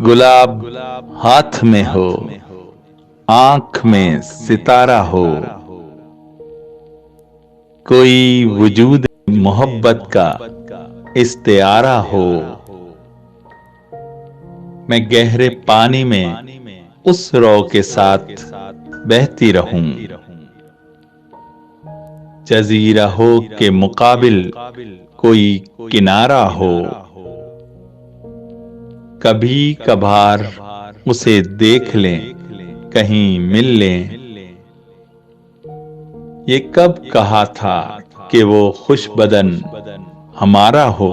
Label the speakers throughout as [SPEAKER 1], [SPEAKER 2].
[SPEAKER 1] गुलाब हाथ में हो, आंख में सितारा हो, कोई वजूद मोहब्बत का इस्तिआरा हो। मैं गहरे पानी में उस रौ के साथ बहती रहूं, जजीरा हो के मुकाबिल कोई किनारा हो। कभी कभार उसे देख लें, कहीं मिल लें। ये कब कहा था कि वो खुशबदन हमारा हो।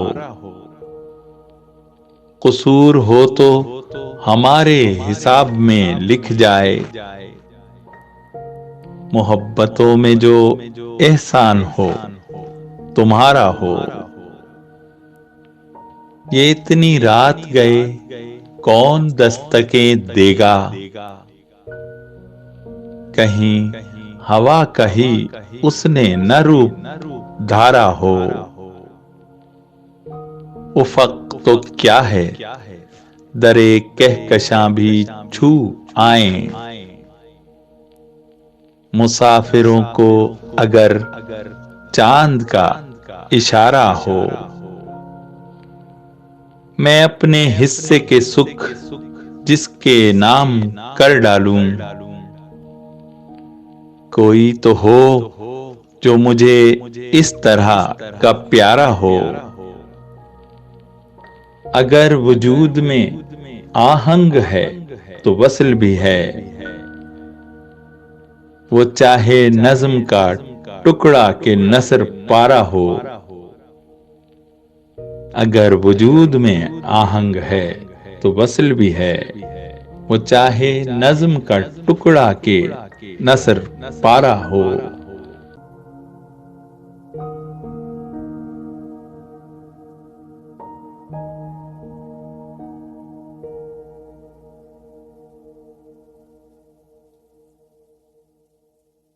[SPEAKER 1] कसूर हो तो हमारे हिसाब में लिख जाए, मोहब्बतों में जो एहसान हो तुम्हारा हो। ये इतनी रात गए कौन दस्तकें देगा, कहीं हवा कही उसने न रूप धारा हो। उफक तो क्या है दरे कहकशां भी छू आए, मुसाफिरों को अगर चांद का इशारा हो। मैं अपने हिस्से के सुख जिसके नाम कर डालूं, कोई तो हो जो मुझे इस तरह का प्यारा हो। अगर वजूद में आहंग है तो वस्ल भी है, वो चाहे नज्म का टुकड़ा के नसर पारा हो। अगर वजूद में आहंग है तो वस्ल भी है, वो चाहे नज्म का टुकड़ा के नसर पारा हो।